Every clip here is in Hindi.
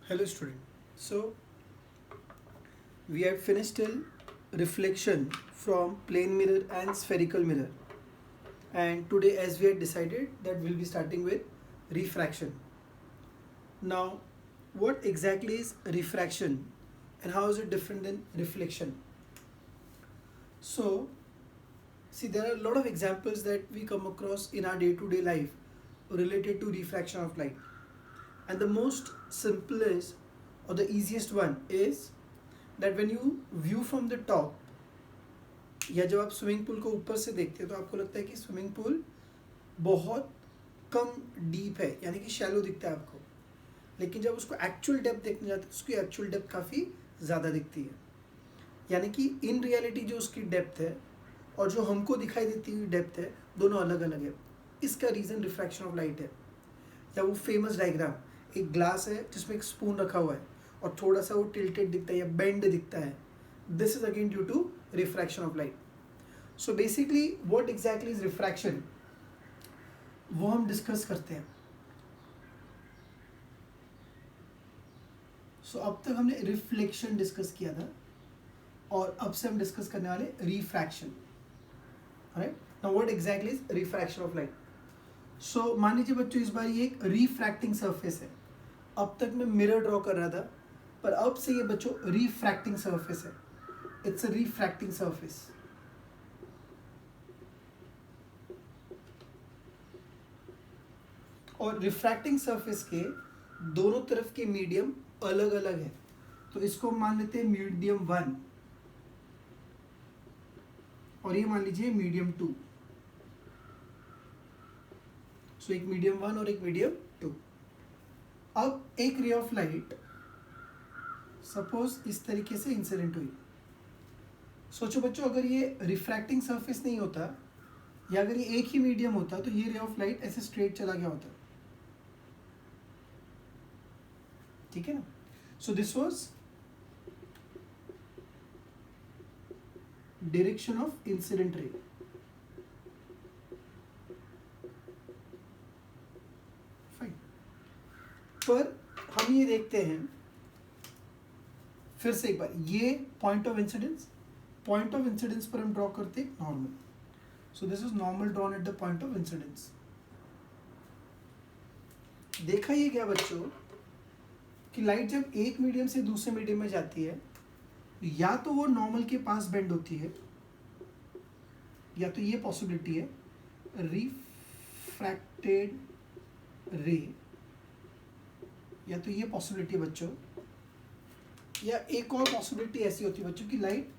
Hello student. So we had finished till reflection from plane mirror and spherical mirror, and today as we had decided that we'll be starting with refraction. Now what exactly is refraction and how is it different than reflection? So see, there are a lot of examples that we come across in our day-to-day life related to refraction of light, and the most simplest or the easiest one is that when you view from the top, या जब आप स्विमिंग पूल को ऊपर से देखते हैं तो आपको लगता है कि स्विमिंग पूल बहुत कम डीप है, यानी कि शैलो दिखता है आपको, लेकिन जब उसको एक्चुअल डेप्थ देखने जाते हैं तो उसकी एक्चुअल डेप्थ काफ़ी ज़्यादा दिखती है, यानी कि इन रियलिटी जो उसकी डेप्थ है और जो हमको दिखाई देती हुई डेप्थ है दोनों अलग अलग है. इसका रीज़न रिफ्रैक्शन ऑफ लाइट है. या वो फेमस डायग्राम, एक ग्लास है जिसमें एक स्पून रखा हुआ है और थोड़ा सा वो टिल्टेड दिखता है या बेंड दिखता है, this is again due to refraction of light. So basically what exactly is refraction, वो हम डिस्कस करते हैं. सो अब तक हमने रिफ्लेक्शन डिस्कस किया था और अब से हम डिस्कस करने वाले refraction. Right, now what exactly is refraction of light. So मान लीजिए बच्चों, इस बार ये एक रिफ्रैक्टिंग सरफेस है. अब तक मैं मिरर ड्रॉ कर रहा था, पर अब से ये बच्चों रिफ्रैक्टिंग सरफेस है. It's a refracting surface. और रिफ्रैक्टिंग सरफेस के दोनों तरफ के मीडियम अलग अलग है, तो इसको मान लेते हैं मीडियम 1 और ये मान लीजिए मीडियम 2. सो एक मीडियम 1 और एक मीडियम 2. अब एक रे ऑफ लाइट सपोज इस तरीके से इंसिडेंट हुई. सोचो बच्चों, अगर ये रिफ्रैक्टिंग सरफेस नहीं होता या अगर ये एक ही मीडियम होता तो ये रे ऑफ लाइट ऐसे स्ट्रेट चला गया होता. ठीक है ना. सो this was direction of incident ray. Fine. पर हम ये देखते हैं फिर से एक बार, ये point of incidence, point of incidence पर हम ड्रॉ करते हैं normal. So this is normal drawn at the point of incidence. देखा ये क्या बच्चों कि लाइट जब एक मीडियम से दूसरे मीडियम में जाती है, या तो वो नॉर्मल के पास बेंड होती है, या तो ये पॉसिबिलिटी है रिफ्रैक्टेड रे, या तो ये पॉसिबिलिटी है बच्चों, या एक और पॉसिबिलिटी ऐसी होती है बच्चों कि लाइट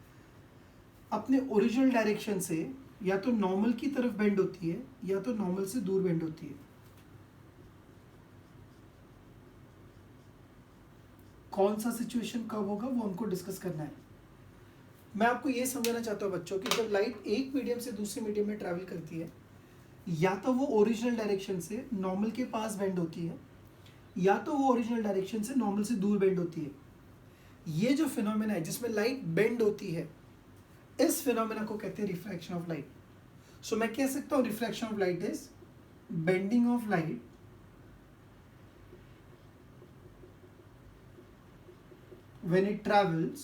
अपने ओरिजिनल डायरेक्शन से या तो नॉर्मल की तरफ बेंड होती है या तो नॉर्मल से दूर बेंड होती है. कौन सा सिचुएशन कब होगा वो हमको डिस्कस करना है. मैं आपको ये समझाना चाहता हूँ बच्चों कि जब लाइट एक मीडियम से दूसरे मीडियम में ट्रैवल करती है, या तो वो ओरिजिनल डायरेक्शन से नॉर्मल के पास बेंड होती है या तो वो ओरिजिनल डायरेक्शन से नॉर्मल से दूर बेंड होती है. ये जो फिनोमेना है जिसमें लाइट बेंड होती है, इस फिनोमेना को कहते हैं रिफ्रैक्शन ऑफ लाइट. सो मैं कह सकता हूँ refraction of light is bending of light when it travels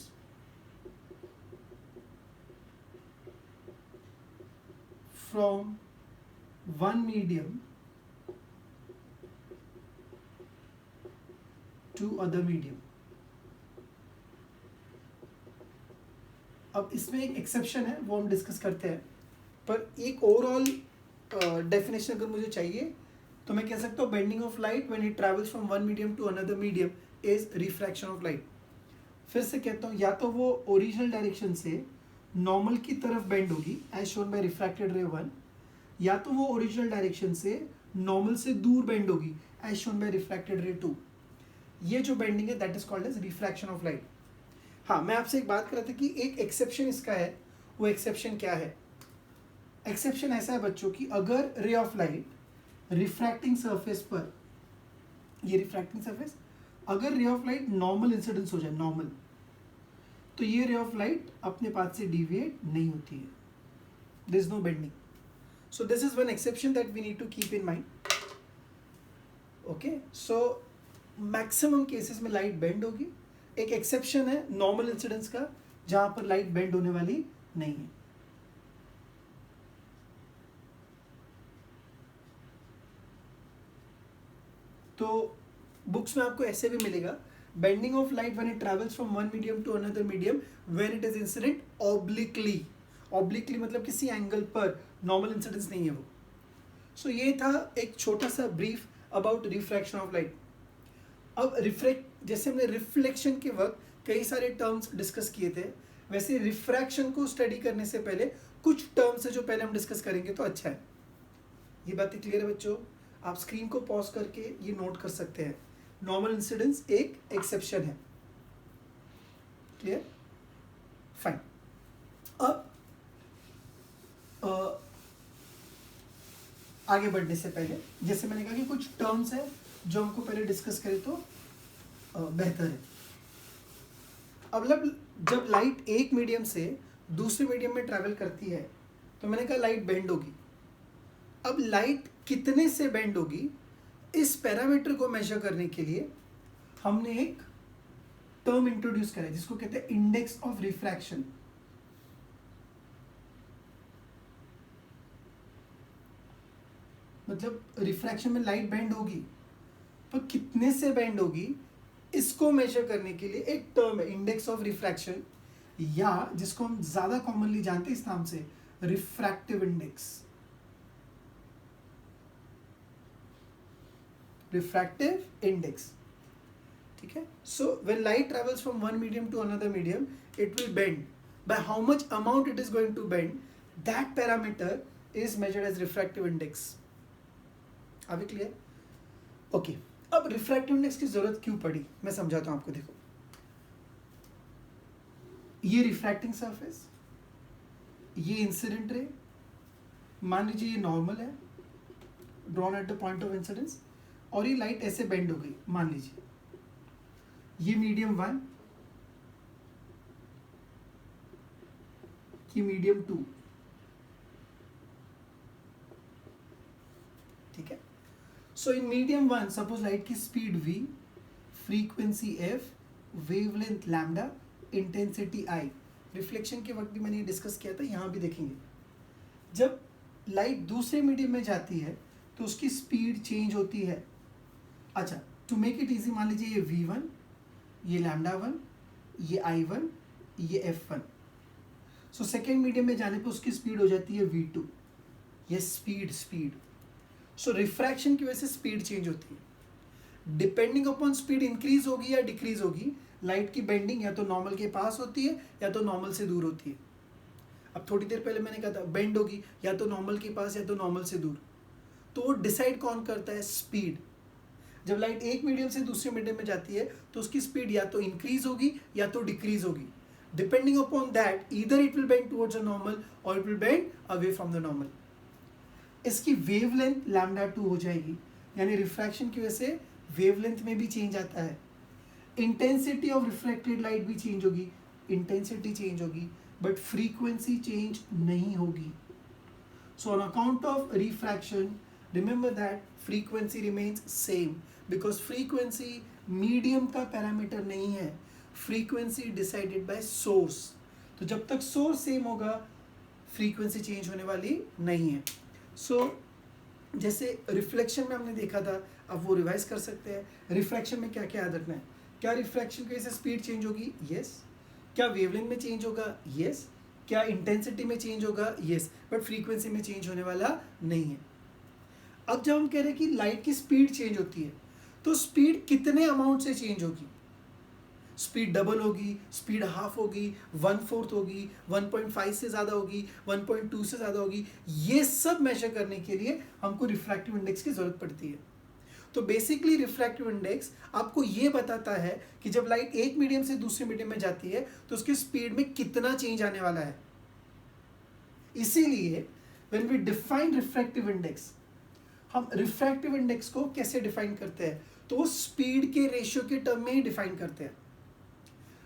from one medium to other medium. अब इसमें एक एक्सेप्शन है, वो हम डिस्कस करते हैं, पर एक ओवरऑल डेफिनेशन अगर मुझे चाहिए तो मैं कह सकता हूँ bending of light when it travels from one medium to another medium is refraction of light. फिर से कहता हूँ, या तो वो ओरिजिनल डायरेक्शन से नॉर्मल की तरफ बेंड होगी एज शोन बाय रिफ्रैक्टेड रे 1, या तो वो ओरिजिनल डायरेक्शन से नॉर्मल से दूर बेंड होगी एज शोन बाय रिफ्रैक्टेड रे 2. ये जो बेंडिंग है that is called as refraction of light. हाँ, मैं आपसे एक बात कर रहा था कि एक एक्सेप्शन इसका है. वो एक्सेप्शन क्या है? एक्सेप्शन ऐसा है बच्चों कि अगर रे ऑफ लाइट रिफ्रैक्टिंग सरफेस पर, ये रिफ्रैक्टिंग सरफेस, अगर रे ऑफ लाइट नॉर्मल इंसिडेंस हो जाए, नॉर्मल, तो ये रे ऑफ लाइट अपने पाथ से डिविएट नहीं होती है. There is no bending. So this is one exception that we need to keep in mind. Okay, so maximum cases में लाइट बेंड होगी। एक एक्सेप्शन है नॉर्मल इंसिडेंस का, जहां पर लाइट बेंड होने वाली नहीं है। तो बुक्स में आपको ऐसे भी मिलेगा, bending of light when it travels from one medium to another medium when it is incident obliquely. Obliquely मतलब किसी एंगल पर, नॉर्मल इंसिडेंस नहीं है वो। सो ये था एक छोटा सा brief about refraction of light. अब जैसे हमने रिफ्लेक्शन के वक्त कई सारे टर्म्स डिस्कस किए थे, वैसे रिफ्रैक्शन को स्टडी करने से पहले कुछ टर्म्स है जो पहले हम डिस्कस करेंगे तो अच्छा है। ये बातें क्लियर है बच्चों? आप स्क्रीन को पॉज करके ये नोट कर सकते हैं। नॉर्मल इंसिडेंस एक एक्सेप्शन है। क्लियर? फाइन। अब आगे बढ़ने से पहले जैसे मैंने कहा कि कुछ टर्म्स है जो हमको पहले डिस्कस करें तो बेहतर है। अब जब लाइट एक मीडियम से दूसरे मीडियम में ट्रैवल करती है तो मैंने कहा लाइट बेंड होगी। अब लाइट कितने से बेंड होगी, इस पैरामीटर को मेजर करने के लिए हमने एक टर्म इंट्रोड्यूस करा जिसको कहते हैं इंडेक्स ऑफ रिफ्रैक्शन। मतलब रिफ्रैक्शन में लाइट बेंड होगी तो कितने से बेंड होगी, इसको मेजर करने के लिए एक टर्म है इंडेक्स ऑफ रिफ्रैक्शन, या जिसको हम ज्यादा कॉमनली जानते हैं इस नाम से रिफ्रैक्टिव इंडेक्स। रिफ्रैक्टिव इंडेक्स, ठीक है। So when light travels from one medium to another medium it will bend. By how much amount it is going to bend, that parameter is measured as refractive index. Are we clear? Okay. अब रिफ्रैक्टिव इंडेक्स की जरूरत क्यों पड़ी मैं समझाता हूं आपको। देखो, ये रिफ्रैक्टिंग सरफेस, ये इंसिडेंट रे, मान लीजिए ये नॉर्मल है drawn at the point of incidence, और ये लाइट ऐसे बेंड हो गई। मान लीजिए ये मीडियम 1, ये मीडियम 2, ठीक है। सो इन मीडियम 1 सपोज लाइट की speed v, frequency f, wavelength lambda, intensity I। Reflection के वक्त भी मैंने ये डिस्कस किया था, यहाँ भी देखेंगे। जब लाइट दूसरे मीडियम में जाती है तो उसकी स्पीड चेंज होती है। अच्छा, टू मेक इट इजी मान लीजिए ये v1, ये लैम्डा 1, ये I1, ये f1। सो सेकेंड मीडियम में जाने पर उसकी स्पीड हो जाती है v2। ये स्पीड। सो रिफ्रैक्शन की वजह से स्पीड चेंज होती है। डिपेंडिंग अपॉन स्पीड इंक्रीज होगी या डिक्रीज होगी, लाइट की बेंडिंग या तो नॉर्मल के पास होती है या तो नॉर्मल से दूर होती है। अब थोड़ी देर पहले मैंने कहा था बेंड होगी या तो नॉर्मल के पास या तो नॉर्मल से दूर। तो वो डिसाइड कौन करता है? स्पीड। जब लाइट एक मीडियम से दूसरे मीडियम में जाती है तो उसकी स्पीड या तो इंक्रीज होगी या तो डिक्रीज होगी। Depending upon that either it will bend towards a normal और it will bend away from the normal. इसकी वेवलेंथ लैम्डा 2 हो जाएगी, यानी रिफ्रैक्शन की वजह से वेवलेंथ में भी चेंज आता है। इंटेंसिटी ऑफ रिफ्लेक्टेड लाइट भी चेंज होगी, इंटेंसिटी चेंज होगी, बट फ्रीक्वेंसी चेंज नहीं होगी। So on account of refraction remember that frequency remains same, because frequency medium का पैरामीटर नहीं है, फ्रीक्वेंसी डिसाइडेड बाय सोर्स। तो जब तक सोर्स सेम होगा फ्रीक्वेंसी चेंज होने वाली नहीं है। जैसे रिफ्लेक्शन में हमने देखा था, अब वो रिवाइज कर सकते हैं। रिफ्रैक्शन में क्या क्या याद रखना है? क्या रिफ्रैक्शन की वजह से स्पीड चेंज होगी? यस। क्या वेवलेंथ में चेंज होगा? यस। क्या इंटेंसिटी में चेंज होगा? यस। बट फ्रीक्वेंसी में चेंज होने वाला नहीं है। अब जब हम कह रहे हैं कि लाइट की स्पीड चेंज होती है तो स्पीड कितने अमाउंट से चेंज होगी? स्पीड डबल होगी, स्पीड हाफ होगी, 1/4 होगी, 1.5 से ज़्यादा होगी, 1.2 से ज़्यादा होगी। ये सब मेजर करने के लिए हमको रिफ्रैक्टिव इंडेक्स की ज़रूरत पड़ती है। तो बेसिकली रिफ्रैक्टिव इंडेक्स आपको ये बताता है कि जब लाइट एक मीडियम से दूसरे मीडियम में जाती है तो उसकी स्पीड में कितना चेंज आने वाला है। इसीलिए when we define refractive index, हम रिफ्रैक्टिव इंडेक्स को कैसे डिफाइन करते हैं? तो स्पीड के रेशियो के टर्म में ही डिफाइन करते हैं।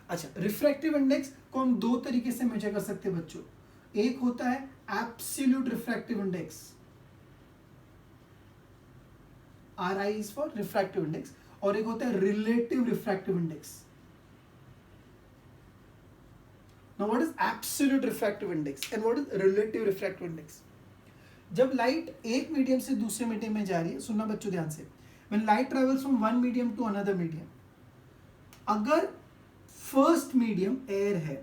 अच्छा, रिफ्रैक्टिव इंडेक्स को हम दो तरीके से मेजर कर सकते हैं बच्चों। एक होता है absolute refractive index, RI is for refractive index, और एक होता है relative refractive index. Now what is absolute refractive index and what is relative refractive index? जब लाइट एक मीडियम से दूसरे मीडियम में जा रही है, सुनना बच्चों ध्यान से, when light travels from one medium to another medium, अगर फर्स्ट मीडियम एयर है,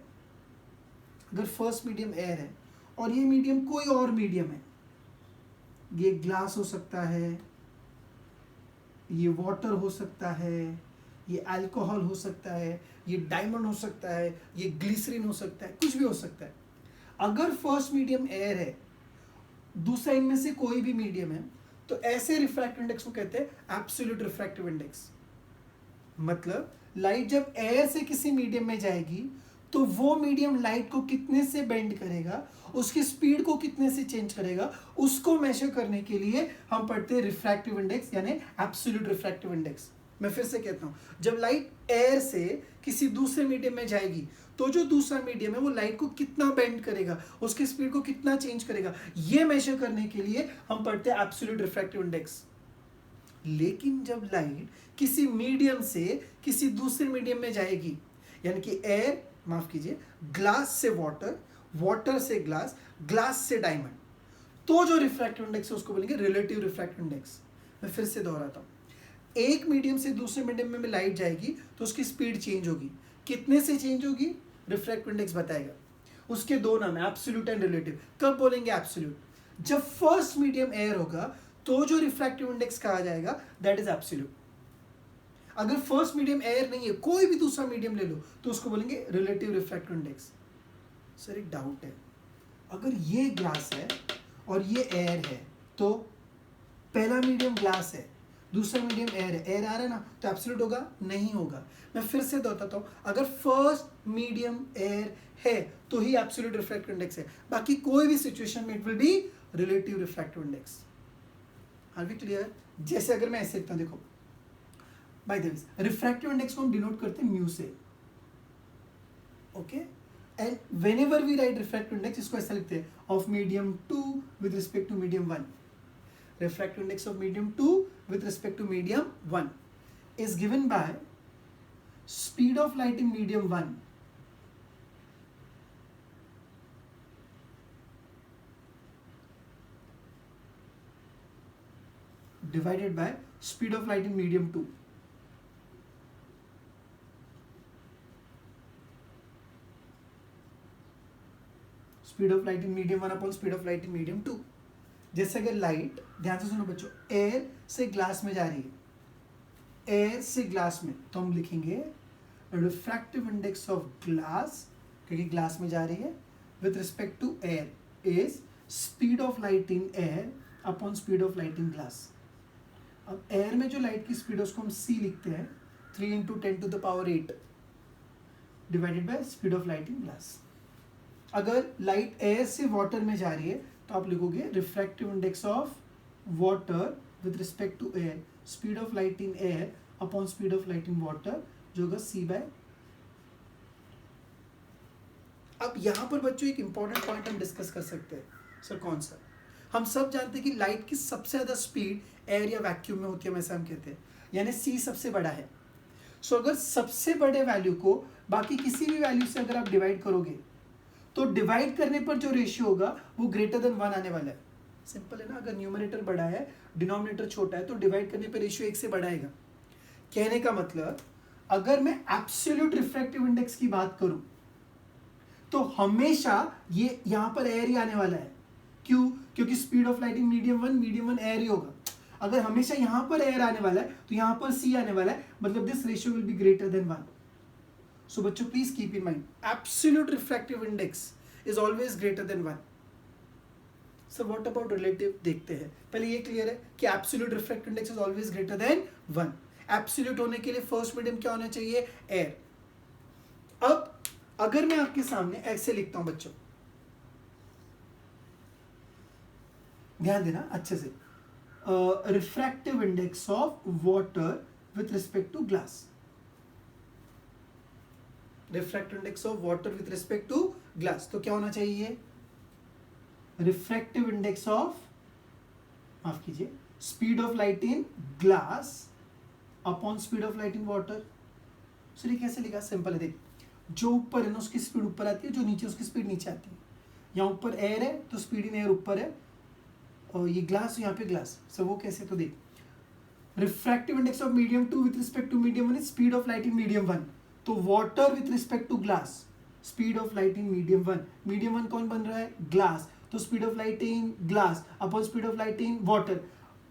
अगर फर्स्ट मीडियम एयर है और ये मीडियम कोई और मीडियम है, ये ग्लास हो सकता है, ये वाटर हो सकता है, ये अल्कोहल हो सकता है, ये डायमंड हो सकता है, ये ग्लिसरीन हो सकता है, कुछ भी हो सकता है। अगर फर्स्ट मीडियम एयर है, दूसरा इनमें से कोई भी मीडियम है, तो ऐसे रिफ्रैक्टिव इंडेक्स को कहते हैं एब्सोल्यूट रिफ्रैक्टिव इंडेक्स। मतलब लाइट जब एयर से किसी मीडियम में जाएगी तो वो मीडियम लाइट को कितने से बेंड करेगा, उसकी स्पीड को कितने से चेंज करेगा, उसको मेजर करने के लिए हम पढ़ते हैं रिफ्रैक्टिव इंडेक्स यानी एब्सोल्यूट रिफ्रैक्टिव इंडेक्स। मैं फिर से कहता हूं, जब लाइट एयर से किसी दूसरे मीडियम में जाएगी तो जो दूसरा मीडियम है वो लाइट को कितना बेंड करेगा, उसकी स्पीड को कितना चेंज करेगा, ये मेजर करने के लिए हम पढ़ते हैं एब्सोल्यूट रिफ्रैक्टिव इंडेक्स। लेकिन जब लाइट किसी मीडियम से किसी दूसरे मीडियम में जाएगी, यानी कि एयर, माफ कीजिए, ग्लास से वाटर, वाटर से ग्लास, ग्लास से डायमंड, तो जो रिफ्रैक्टिव इंडेक्स है उसको बोलेंगे रिलेटिव रिफ्रैक्टिव इंडेक्स। मैं फिर से दोहराता हूं, एक मीडियम से दूसरे मीडियम में लाइट जाएगी तो उसकी स्पीड चेंज होगी, कितने से चेंज होगी रिफ्रैक्टिव इंडेक्स बताएगा। उसके दो नाम है, एब्सोल्यूट एंड रिलेटिव। कब बोलेंगे एब्सोल्यूट? जब फर्स्ट मीडियम एयर होगा तो जो रिफ्रैक्टिव इंडेक्स कहा जाएगा दैट इज एब्सोल्यूट। अगर फर्स्ट मीडियम एयर नहीं है, कोई भी दूसरा मीडियम ले लो, तो उसको बोलेंगे रिलेटिव रिफ्रैक्टिव इंडेक्स। सर एक डाउट है, अगर ये ग्लास है और ये एयर है, तो पहला मीडियम ग्लास है, दूसरा मीडियम एयर है, एयर आ रहा है ना, तो एब्सोल्यूट होगा? नहीं होगा। मैं फिर से दोहराता हूं, अगर फर्स्ट मीडियम एयर है तो ही एब्सोल्यूट रिफ्रैक्टिव इंडेक्स है, बाकी कोई भी सिचुएशन में it will be relative refractive index. Are we clear? जैसे अगर मैं ऐसे लिखता हूं, देखो by the way refractive index को हम डिनोट करते हैं म्यू से, okay. And whenever we write refractive index, इसको ऐसा लिखते हैं of medium 2 with respect to medium 1। refractive index of medium 2 with respect to medium 1 is given by speed of light in medium 1 divided by speed of light in medium 2. Speed of light in medium 1 upon speed of light in medium 2. जैसे अगर लाइट, ध्यान से सुनो बच्चों, एयर से ग्लास में जा रही है, एयर से ग्लास में, तो हम लिखेंगे रिफ्रैक्टिव इंडेक्स ऑफ ग्लास, क्योंकि ग्लास में जा रही है, with respect to air is speed of light in air upon speed of light in glass. अब एयर में जो लाइट की स्पीड है उसको हम c लिखते हैं, 3 × 10⁸ divided by speed of light in glass. अगर लाइट एयर से वाटर में जा रही है तो आप लिखोगे refractive index of water with respect to air, speed of light in air upon speed of light in water, जो होगा c/। अब यहां पर बच्चों एक इंपॉर्टेंट पॉइंट हम डिस्कस कर सकते हैं। सर कौन सा? हम सब जानते हैं कि लाइट की सबसे ज्यादा स्पीड एयर या वैक्यूम में होती है, वैसे हम कहते हैं, यानी c सबसे बड़ा है। सो अगर सबसे बड़े वैल्यू को बाकी किसी भी वैल्यू से अगर आप डिवाइड करोगे तो डिवाइड करने पर जो रेशियो होगा वो ग्रेटर देन 1 आने वाला है। सिंपल है ना, अगर न्यूमरेटर बड़ा है डिनोमिनेटर छोटा है तो डिवाइड करने पर रेशियो 1 से बड़ा आएगा। कहने का मतलब, अगर मैं एब्सोल्यूट रिफ्रैक्टिव इंडेक्स की बात करूं तो हमेशा ये यहां पर एयर ही आने वाला है। क्यों? क्योंकि speed of light in medium 1 air ही होगा। अगर हमेशा यहां पर एयर आने वाला है तो यहां पर c आने वाला है, मतलब this ratio will be greater than 1। So बच्चों please keep in mind, absolute refractive index is always greater than 1। Sir what about relative? देखते हैं। पहले ये क्लियर है कि absolute refractive index is always greater than 1। Absolute होने के लिए फर्स्ट मीडियम क्या होना चाहिए? एयर। अब अगर मैं आपके सामने ऐसे लिखता हूं बच्चों, ध्यान देना अच्छे से, refractive index of water with respect to glass, refractive index of water with respect to glass, तो क्या होना चाहिए? रिफ्रैक्टिव इंडेक्स ऑफ, माफ कीजिए, speed of light in glass upon speed of light in water. So ये कैसे लिखा, सिंपल है, देख जो ऊपर है ना उसकी स्पीड ऊपर आती है, जो नीचे उसकी स्पीड नीचे आती है। यहाँ ऊपर एयर है तो स्पीड इन एयर ऊपर है, और ये ग्लास यहाँ पे ग्लास। सो वो कैसे, तो देख refractive index of medium 2 with respect to medium 1 is speed of light in medium 1। तो water with respect to glass, speed of light in medium 1, medium 1 कौन बन रहा है, ग्लास, तो speed of light in glass upon speed of light in water.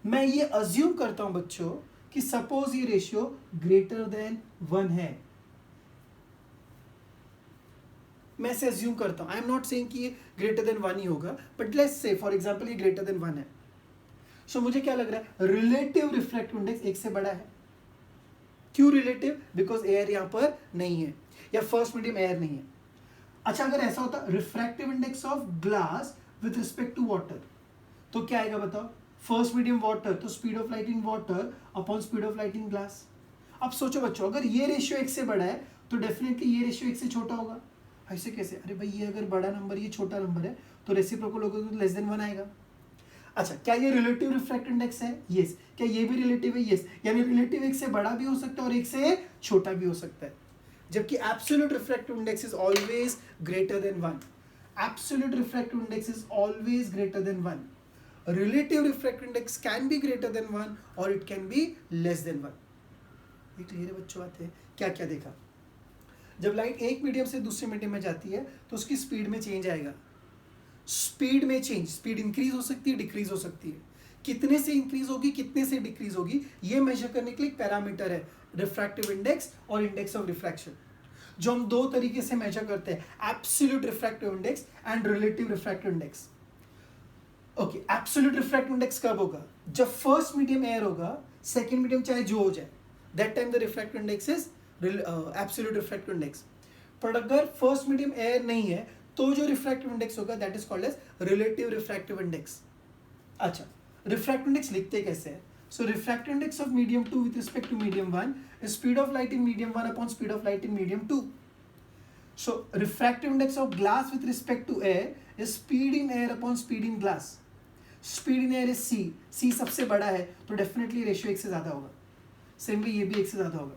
मैं ये अज्यूम करता हूं बच्चों कि सपोज ये रेशियो ग्रेटर देन 1 है, मैं ऐसे अज्यूम करता हूं, आई एम नॉट सेइंग कि ये ग्रेटर देन 1 ही होगा, but let's say for example ये ग्रेटर देन 1 है। सो मुझे क्या लग रहा है, रिलेटिव रिफ्रैक्टिव इंडेक्स 1 से बड़ा है। क्यों रिलेटिव, बिकॉज एयर यहां पर नहीं है, या फर्स्ट मीडियम एयर नहीं है। अच्छा अगर ऐसा होता refractive index of glass with respect to water, तो क्या आएगा बताओ, फर्स्ट मीडियम वाटर, तो speed of light in water upon speed of light in glass. अब सोचो बच्चों, अगर ये रेशियो 1 से बड़ा है तो डेफिनेटली ये रेशियो 1 से छोटा होगा। ऐसे कैसे, अरे भाई ये अगर बड़ा नंबर ये छोटा नंबर है तो रेसिप्रोकल होगा तो लेस देन 1 आएगा। अच्छा क्या ये रिलेटिव रिफ्रैक्टिव इंडेक्स है, यस। क्या ये भी रिलेटिव है, यस। यानी रिलेटिव 1 से बड़ा भी हो सकता है और 1 से छोटा भी हो सकता है, जबकि absolute refractive index is always greater than 1। Absolute refractive index is always greater than 1। Relative refractive index can be greater than 1 और it can be less than 1। ये क्लियर है बच्चों, आते हैं क्या क्या देखा। जब लाइट एक मीडियम से दूसरे मीडियम में जाती है तो उसकी स्पीड में चेंज आएगा। स्पीड में चेंज, स्पीड इंक्रीज हो सकती है, डिक्रीज हो सकती है। कितने से इंक्रीज होगी, कितने से डिक्रीज होगी, ये मेजर करने के लिए एक पैरामीटर है, रिफ्रैक्टिव इंडेक्स और इंडेक्स ऑफ रिफ्रैक्शन, जो हम दो तरीके से मेजर करते हैं, absolute refractive index and relative refractive index. Okay, absolute refractive index कब होगा, जब फर्स्ट मीडियम एयर होगा, सेकंड मीडियम चाहे जो हो जाए, that time the refractive index is absolute refractive index. पर अगर फर्स्ट मीडियम एयर नहीं है तो जो रिफ्रैक्टिव इंडेक्स होगा that is called as relative refractive index. अच्छा रिफ्रैक्टिव इंडेक्स लिखते कैसे हैं, so refractive index of medium 2 with respect to medium 1 is speed of light in medium 1 upon speed of light in medium 2। So refractive index of glass with respect to air is speed in air upon speed in glass. Speed in air is c सबसे बड़ा है तो डेफिनेटली रेशियो 1 से ज्यादा होगा, सेम भी ये भी 1 से ज्यादा होगा।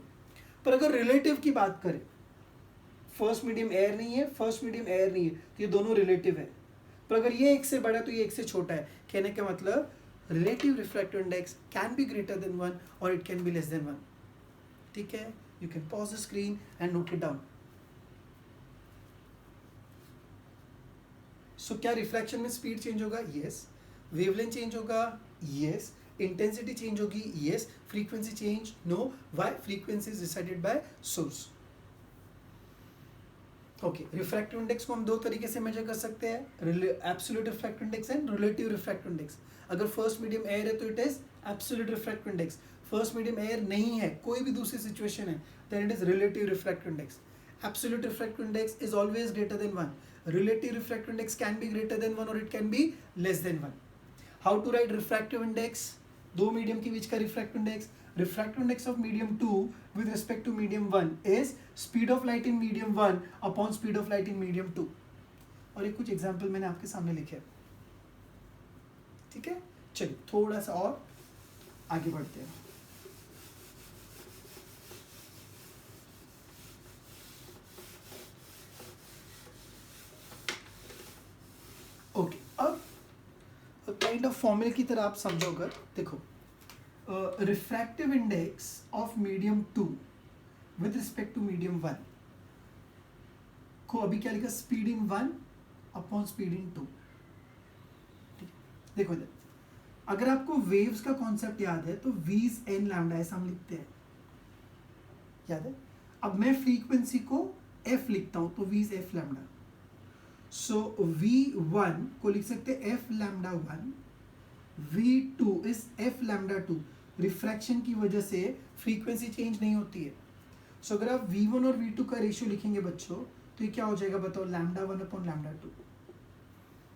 पर अगर रिलेटिव की बात करें, फर्स्ट मीडियम एयर नहीं है, फर्स्ट मीडियम एयर नहीं है, तो ये दोनों रिलेटिव है। पर अगर ये 1 से बड़ा है तो ये 1 से छोटा है। कहने का मतलब relative refractive index can be greater than 1 और it can be less than 1। ठीक है, you can pause the screen and note it down. So क्या रिफ्रैक्शन में स्पीड चेंज होगा, यस। वेवलेंथ चेंज होगा, यस। इंटेंसिटी चेंज होगी, yes. Frequency change, no. Why, frequency is decided by source. Okay, refractive index को हम दो तरीके से मेजर कर सकते हैं, absolute refractive index and relative refractive index. अगर फर्स्ट मीडियम एयर है तो it is absolute refractive index. First medium air नहीं है, कोई भी दूसरी सिचुएशन है, then it is relative refractive index. Absolute refractive index is always greater than 1। Relative refractive index can be greater than 1 और it can be less than 1। How to write refractive index, दो मीडियम के बीच का रिफ्रैक्टिव इंडेक्स। रिफ्रैक्टिव index of medium 2 with respect to medium 1 is speed of light in medium 1 upon speed of light in medium 2। और एक कुछ एग्जांपल मैंने आपके सामने लिखे हैं। ठीक है, चलिए थोड़ा सा और आगे बढ़ते हैं। ओके, अब काइंड ऑफ फॉर्मूले की तरह आप समझोगे। देखो, refractive index of medium 2 with respect to medium 1 को अभी क्या लिखा, speed in 1 upon speed in 2। देखो इधर, अगर आपको वेव्स का कॉन्सेप्ट याद है तो v इज n लैम्डा ऐसा हम लिखते हैं, याद है। अब मैं फ्रीक्वेंसी को f लिखता हूं तो v is f lambda. So v1 को लिख सकते हैं f lambda 1, v2 is f lambda 2। Refraction की वजह से फ्रीक्वेंसी चेंज नहीं होती है। सो अगर आप v1 और v2 का रेशियो लिखेंगे बच्चों तो ये क्या हो जाएगा बताओ, लैम्डा 1 अपॉन लैम्डा 2।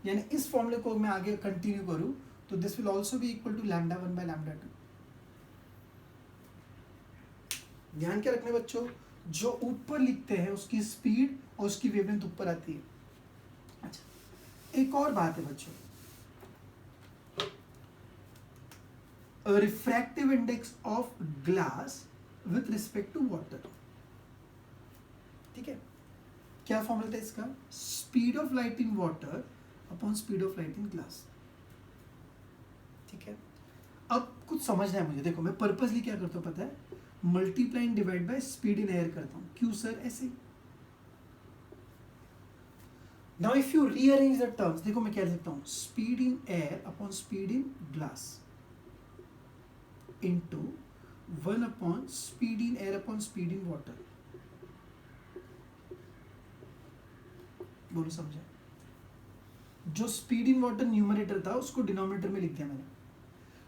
यानी इस फॉर्मूले को मैं आगे कंटिन्यू करूं तो this will also be equal to lambda 1 by lambda 2। ध्यान क्या रखने बच्चों, जो ऊपर लिखते हैं उसकी स्पीड और उसकी वेवलेंथ ऊपर आती है। अच्छा, एक और बात है बच्चों, refractive index of glass with respect to water. ठीक है, क्या फॉर्मूला था इसका? Speed of light in water upon speed of light in glass. ठीक है, अब कुछ समझना है मुझे। देखो मैं पर्पसली क्या करता हूँ पता है, multiply and divide by speed in air करता हूँ। क्यों सर? ऐसे। Now if you rearrange the terms, देखो मैं क्या लिख सकता हूँ, speed in air upon speed in glass into 1 upon speed in air upon speed in water. बोलो समझे? जो स्पीड इन वाटर न्यूमरेटर था उसको डिनोमिनेटर में लिख दिया मैंने।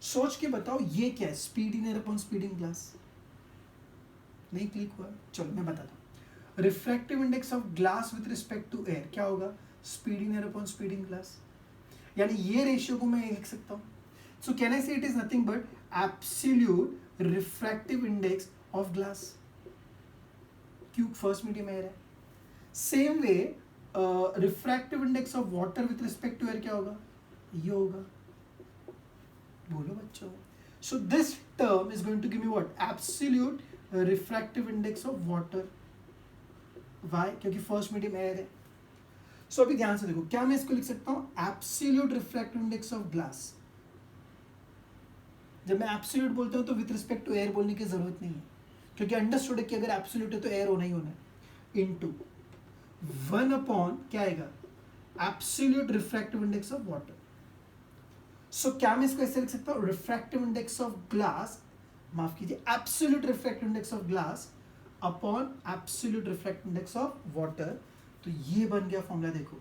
सोच के बताओ ये क्या है? Speed in air upon speed in glass. नहीं क्लिक हुआ? चलो मैं बताता हूँ। Refractive index of glass with respect to air क्या होगा? Speed in air upon speed in glass. यानी ये रेशियो को मैं लिख सकता हूँ। सो can I say it is nothing but absolute refractive index of glass, क्यों फर्स्ट मीडियम एयर है। Same way refractive index of water with respect to air क्या होगा? ये होगा। बोलो बच्चों। So this term is going to give me what? Absolute refractive index of water. Why? क्योंकि फर्स्ट मीडियम एयर है। सो अभी ध्यान से देखो, क्या मैं इसको लिख सकता हूं? Absolute refractive index of glass. जब मैं एब्सोल्यूट बोलता हूं तो विथ रिस्पेक्ट टू एयर बोलने की जरूरत नहीं है, क्योंकि अंडरस्टूड है कि अगर एब्सोल्यूट है तो एयर होना ही होना है। इनटू 1 अपॉन क्या आएगा? Absolute refractive index of water. So क्या मैं इसको ऐसे लिख सकता हूं? रिफ्रैक्टिव इंडेक्स ऑफ ग्लास, माफ कीजिए, absolute refractive index of glass upon absolute refractive index of water. तो ये बन गया फॉर्मूला। देखो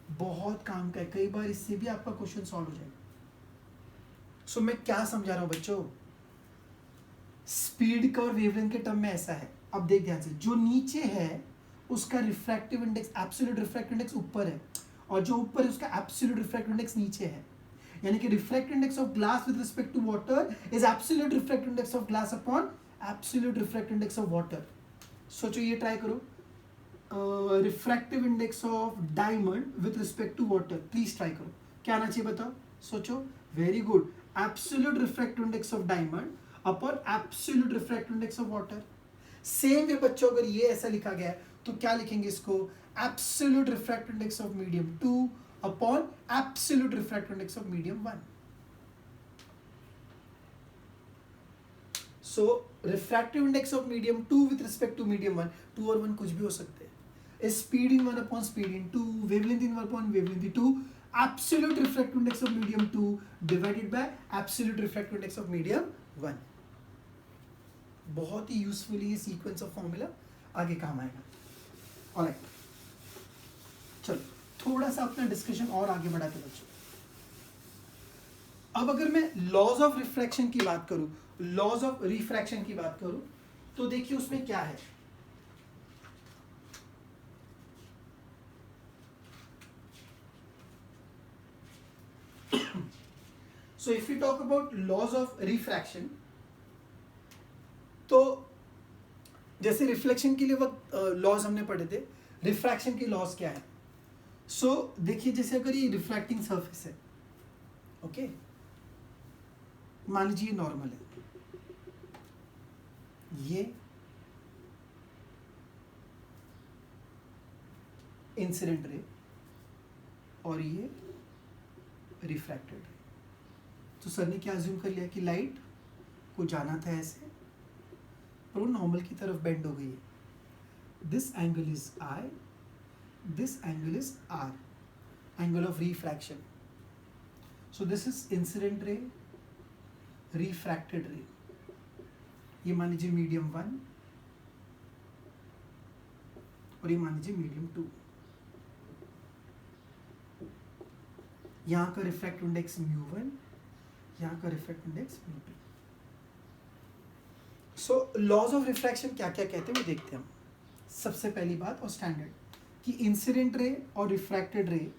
बहुत काम का है, कई बार इससे भी आपका क्वेश्चन सॉल्व हो जाएगा। सो मैं क्या समझा रहा हूं बच्चों? स्पीड का और वेवलेंथ के टर्म में ऐसा है। अब देख ध्यान से, जो नीचे है उसका refractive index, absolute refractive index ऊपर है, और जो ऊपर है उसका एब्सोल्यूट रिफ्रैक्टिव इंडेक्स नीचे है। यानी कि refractive index of glass with respect to water is absolute refractive index of glass upon absolute refractive index of water. सोचो, ये ट्राई करो। Refractive index of diamond with respect to water, please try करो। क्या आना चाहिए बताओ? सोचो। Very good. Absolute refractive index of diamond upon absolute refractive index of water. Same way बच्चों, अगर ये ऐसा लिखा गया है तो क्या लिखेंगे इसको? Absolute refractive index of medium 2 upon absolute refractive index of medium 1। So refractive index of medium 2 with respect to medium 1, 2 और 1 कुछ भी हो सकते हैं। Speed in 1 upon speed in 2, wavelength in 1 upon wavelength in 2, absolute refractive index of medium 2 divided by absolute refractive index of medium 1। बहुत ही यूजफुल ये सीक्वेंस ऑफ फॉर्मूला आगे काम आएगा। ऑलराइट, चलो थोड़ा सा अपना डिस्कशन और आगे बढ़ाते बच्चों। अब अगर मैं लॉज ऑफ रिफ्रैक्शन की बात करूं, लॉज ऑफ रिफ्रैक्शन की बात करूं, तो देखिए उसमें क्या है। So if you talk about laws of refraction, तो जैसे रिफ्लेक्शन के लिए वक्त लॉज हमने पढ़े थे, रिफ्रैक्शन की लॉज क्या है। सो देखिए, जैसे अगर ये रिफ्रैक्टिंग सरफेस है, ओके, मान लीजिए नॉर्मल है, ये इंसिडेंट रे और ये रिफ्रैक्टेड रे। तो सर ने क्या अज्यूम कर लिया कि लाइट को जाना था ऐसे, पर वो नॉर्मल की तरफ बेंड हो गई है। This angle is i, this angle is r, angle of refraction. So this is incident ray, refracted ray. ये मान लीजिए मीडियम 1 और ये मान लीजिए मीडियम 2। यहां का रिफ्रैक्टिव इंडेक्स μ1, यहां का refractive index μ2। So laws of refraction क्या क्या कहते हैं वो देखते हैं हम। सबसे पहली बात और स्टैंडर्ड कि इंसिडेंट रे और refracted ray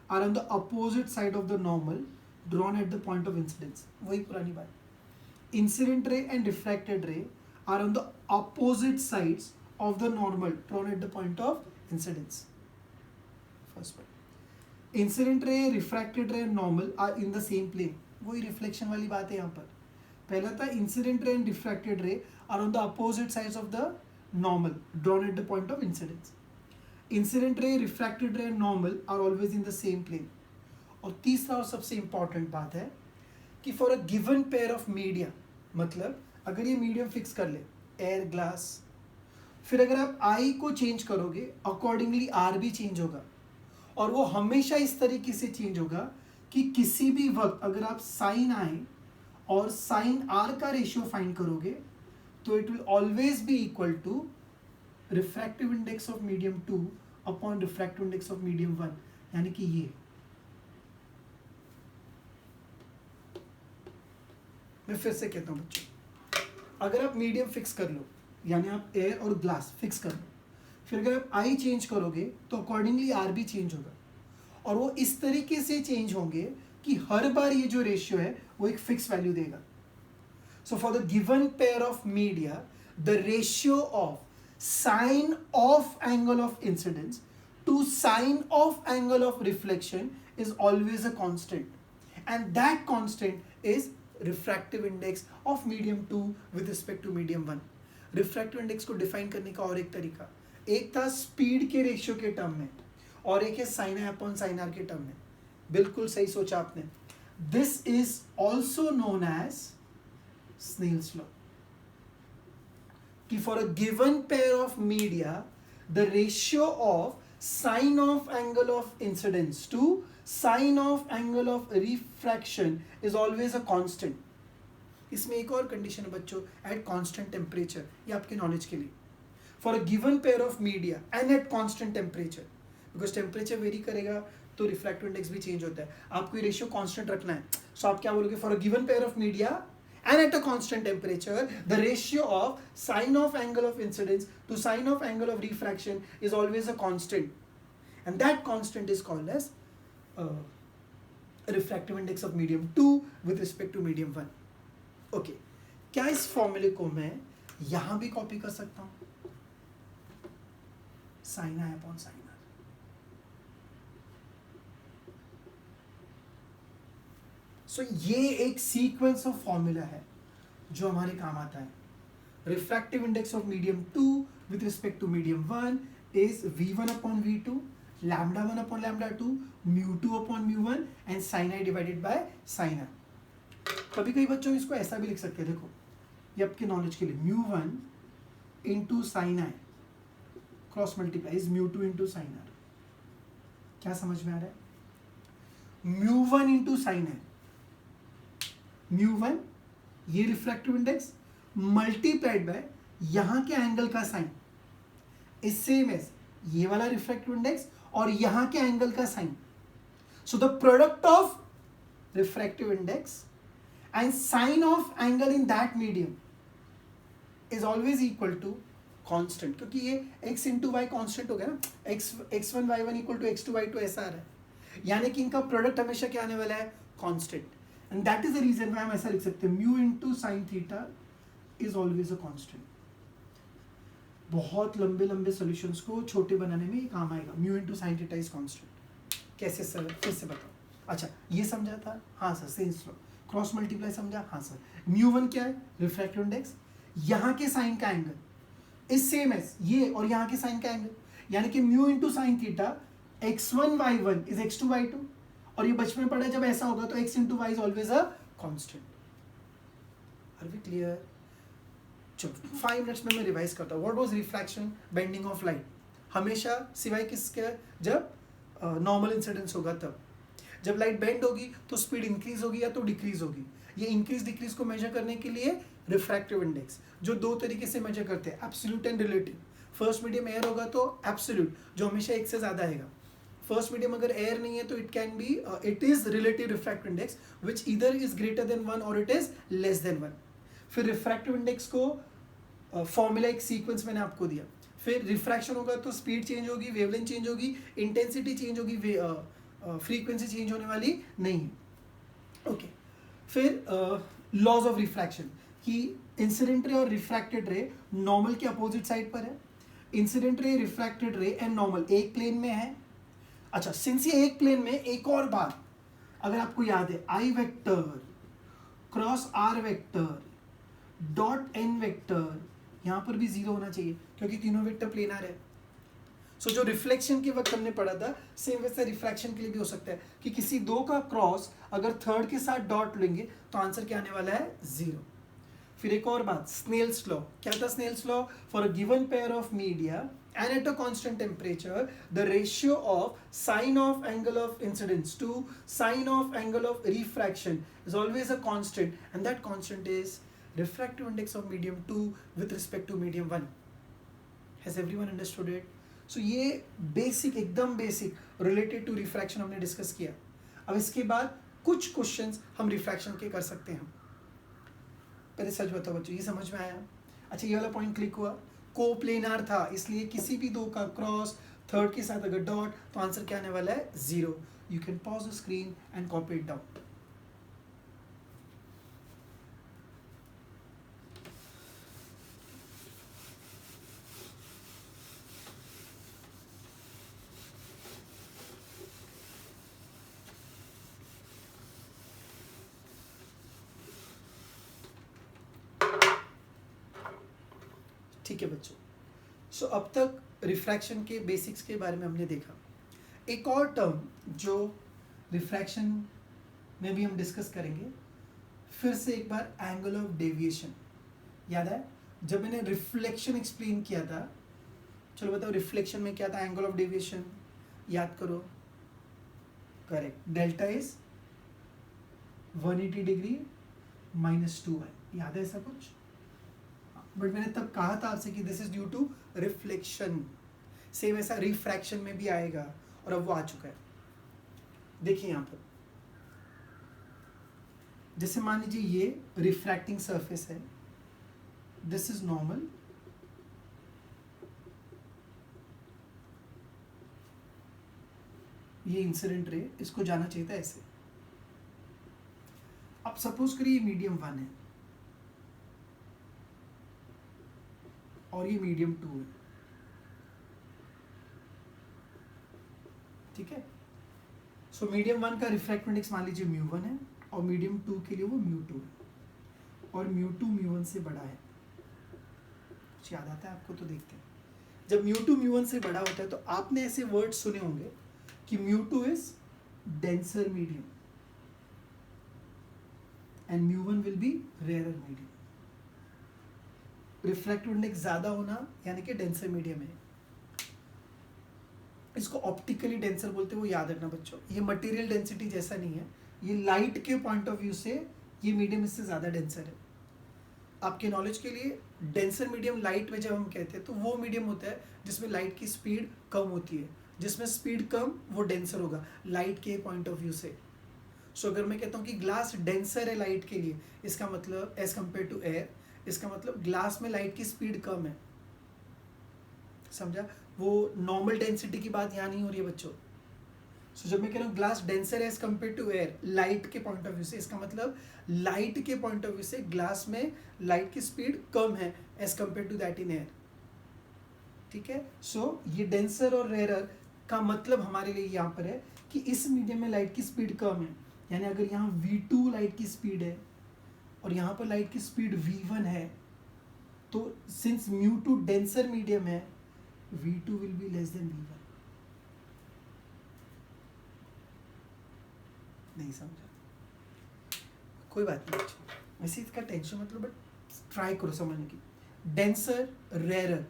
are on the opposite side of the normal drawn at the point of incidence. वही पुरानी बात, incident ray and refracted ray are on the opposite sides of the normal drawn at the point of incidence. First point, incident ray, refracted ray, normal are in the same plane. वही रिफ्लेक्शन वाली बात है यहाँ पर. पहला था incident ray and refracted ray are on the opposite sides of the normal drawn at the point of incidence. Incident ray, refracted ray and normal are always in the same plane. और तीसरा और सबसे इंपॉर्टेंट बात है कि for a given pair of media, मतलब अगर ये मीडियम फिक्स कर ले एयर, ग्लास, फिर अगर आप आई को चेंज करोगे अकॉर्डिंगली आर भी चेंज होगा. और वो हमेशा इस तरीके से चेंज होगा कि किसी भी वक्त अगर आप साइन आई और साइन आर का रेशियो फाइंड करोगे तो it will always be equal to refractive index of medium 2 upon refractive index of medium 1. यानी कि ये मैं फिर से कहता हूं बच्चों, अगर आप मीडियम फिक्स कर लो यानी आप एयर और ग्लास फिक्स कर लो, फिर अगर आप आई चेंज करोगे तो अकॉर्डिंगली आर भी चेंज होगा. और वो इस तरीके से चेंज होंगे कि हर बार ये जो रेशियो है वो एक फिक्स वैल्यू देगा. So for the given pair of media the ratio of sine of angle of incidence to sine of angle of reflection is always a constant, and that constant is refractive index of medium 2 with respect to medium 1. Refractive index को डिफाइन करने का और एक तरीका, एक था स्पीड के रेशियो के टर्म में और एक है sine i upon sine r के टर्म में. बिल्कुल सही सोचा आपने. This is also known as Snell's law कि for a given pair of media the ratio of sine of angle of incidence to sine of angle of refraction is always a constant. इसमें एक और कंडीशन है बच्चों, एट कांस्टेंट टेम्परेचर. ये आपके नॉलेज के लिए, for a given pair of media and at constant temperature, because temperature vary करेगा तो रिफ्रैक्टिव इंडेक्स भी चेंज होता है. आपको ये रेशियो कांस्टेंट रखना है. सो आप क्या बोलोगे, for a given pair of media and at a constant temperature the ratio of sine of angle of incidence to sine of angle of refraction is always a constant, and that constant is called as refractive index of medium 2 with respect to medium 1. okay, क्या इस फॉर्मूले को मैं यहां भी कॉपी कर सकता हूं, sin i upon sin r. सो ये एक सीक्वेंस ऑफ फॉर्मूला है जो हमारे काम आता है. Refractive index of medium 2 with respect to medium 1 is v1 upon v2, lambda 1 upon lambda 2, μ2 upon μ1 and sin i divided by sin r. कभी कभी बच्चों इसको ऐसा भी लिख सकते हैं, देखो ये आपके नॉलेज के लिए, μ1 into sin i cross multiply is μ2 into sin r. क्या समझ में आ रहा है, μ1 इंटू sin i, μ1 ये रिफ्रैक्टिव इंडेक्स मल्टीप्लाइड बाय यहां के एंगल का साइन इज सेम एज ये वाला रिफ्रैक्टिव इंडेक्स और यहां के एंगल का sine. So the product of refractive index and sine of angle in that medium is always equal to constant, क्योंकि ये x इंटू वाई कॉन्स्टेंट हो गया ना, x1 y1 equal to x2 y2 ऐसा आ रहा है, यानी कि इनका प्रोडक्ट हमेशा क्या आने वाला है, constant. And that is the reason why हम ऐसा लिख सकते हैं, mu into sin theta is always a constant. बहुत लंबे लंबे सॉल्यूशंस को छोटे बनाने में ये काम आएगा. mu into sin theta is constant. कैसे सर, फिर से बताओ. अच्छा ये समझा था, हाँ sir. Sense law, cross multiply समझा, हाँ सर. μ1 क्या है, रिफ्रैक्टिव इंडेक्स, यहाँ के साइन का एंगल इज सेम एज ये और यहाँ के साइन का एंगल, यानी कि mu into sin theta x1 y1 is x2 y2. और ये बचपन में पढ़ा जब ऐसा होगा तो x into y is always a constant. Are we clear? चलो 5 मिनट्स में मैं रिवाइज करता हूँ. What was refraction, bending of light. हमेशा सिवाय किसके, जब नॉर्मल इंसिडेंस होगा तब. जब लाइट बेंड होगी तो स्पीड इंक्रीज होगी या तो डिक्रीज होगी. ये इंक्रीज डिक्रीज को मेजर करने के लिए रिफ्रैक्टिव इंडेक्स, जो दो तरीके से मेजर करते हैं, absolute and relative. First medium air होगा तो एब्सोल्यूट, जो हमेशा एक से ज्यादा आएगा. फर्स्ट मीडियम अगर एयर नहीं है तो it can B, it is relative refractive index which either is greater than 1 और इट इज लेस देन 1. फिर रिफ्रैक्टिव इंडेक्स को फॉर्मूला एक सीक्वेंस मैंने आपको दिया. फिर रिफ्रैक्शन होगा तो स्पीड चेंज होगी, वेवलेंथ चेंज होगी, इंटेंसिटी चेंज होगी, फ्रीक्वेंसी चेंज होने वाली नहीं है. ओके, फिर लॉज ऑफ रिफ्रैक्शन कि इंसिडेंट रे और रिफ्रैक्टेड रे नॉर्मल के अपोजिट साइड पर है. Incident ray, refracted ray and normal एक प्लेन में है. अच्छा, सिंस ये एक प्लेन में, एक और बात अगर आपको याद है, i vector cross r vector dot n vector, यहाँ पर भी जीरो होना चाहिए क्योंकि तीनों वेक्टर प्लेनर है। सो जो रिफ्लेक्शन के वक्त हमने पढ़ा था सेम वैसा रिफ्रैक्शन के लिए भी हो सकता है कि किसी दो का क्रॉस अगर थर्ड के साथ डॉट लेंगे तो आंसर क्या आने वाला है, जीरो। फिर एक और बात, स्नेल्स लॉ। क्या था Snell's law? For a given pair of media and at a constant temperature, the ratio of sine of angle of incidence to sine of angle of refraction is always a constant, and that constant is refractive index of medium 2 with respect to medium 1. Has everyone understood it? So ये बेसिक, एकदम बेसिक रिलेटेड टू रिफ्रैक्शन हमने डिस्कस किया। अब इसके बाद कुछ क्वेश्चंस हम रिफ्रैक्शन के कर सकते हैं। पहले सच बताओ बच्चों, ये समझ में आया? अच्छा, ये वाला पॉइंट क्लिक हुआ। कोप्लेनार था, इसलिए किसी भी दो का क्रॉस थर्ड के साथ अगर डॉट तो आंसर क्या आने वाला है, zero. You can pause the screen and copy it down. ठीक है बच्चों, सो अब तक रिफ्रैक्शन के बेसिक्स के बारे में हमने देखा। एक और टर्म जो रिफ्रैक्शन में भी हम डिस्कस करेंगे, फिर से एक बार, एंगल ऑफ डेविएशन। याद है जब मैंने रिफ्लेक्शन एक्सप्लेन किया था? चलो बताओ रिफ्लेक्शन में क्या था, एंगल ऑफ डेविएशन याद करो। Correct, delta is 180 degree minus 2y। याद है ऐसा कुछ? बट मैंने तब कहा था आपसे कि this is due to reflection. Same ऐसा रिफ्रैक्शन में भी आएगा और अब वो आ चुका है। देखिए यहाँ पर, जैसे मान लीजिए ये रिफ्रैक्टिंग सरफेस है, दिस इज नॉर्मल, ये इंसिडेंट रे, इसको जाना चाहिए था ऐसे। अब सपोज करिए मीडियम 1 है और ये मीडियम 2 है, ठीक है। सो मीडियम 1 का रिफ्रैक्टिव इंडेक्स मान लीजिए μ1 है और मीडियम 2 के लिए वो μ2 है और μ2 μ1 से बड़ा है। कुछ याद आता है आपको? तो देखते हैं। जब μ2 μ1 से बड़ा होता है तो आपने ऐसे वर्ड सुने होंगे कि μ2 is denser medium and μ1 will be rarer medium. Refractive index ज्यादा होना यानी कि डेंसर मीडियम है। इसको ऑप्टिकली डेंसर बोलते हैं, वो याद रखना बच्चों। ये मटेरियल डेंसिटी जैसा नहीं है, ये लाइट के पॉइंट ऑफ व्यू से ये मीडियम इससे ज़्यादा डेंसर है। आपके नॉलेज के लिए, डेंसर मीडियम लाइट में जब हम कहते हैं तो वो मीडियम होता है जिसमें लाइट की स्पीड कम होती है। जिसमें स्पीड कम वो डेंसर होगा लाइट के पॉइंट ऑफ व्यू से। सो अगर मैं कहता हूँ कि ग्लास डेंसर है लाइट के लिए, इसका मतलब एज कम्पेयर टू एयर, इसका मतलब ग्लास में लाइट की स्पीड कम है। समझा? वो नॉर्मल डेंसिटी की बात यहाँ नहीं हो रही है बच्चों। सो जब मैं कह रहा हूँ ग्लास डेंसर है as compare to air light के पॉइंट ऑफ व्यू से, इसका मतलब लाइट के पॉइंट ऑफ व्यू से ग्लास में लाइट की स्पीड कम है as compare to that in air. ठीक है। सो ये डेंसर और रेयरर का मतलब हमारे लिए यहाँ पर है कि इस मीडियम में लाइट की स्पीड कम है, यानी अगर यहाँ v2 लाइट की स्पीड है और यहाँ पर लाइट की स्पीड v1 है, तो सिंस μ2 डेंसर मीडियम है, v2 will be less than v1। नहीं समझा? कोई बात नहीं बच्चों, वैसे इसका टेंशन मतलब, बट ट्राई करो समझने की। डेंसर रेयरर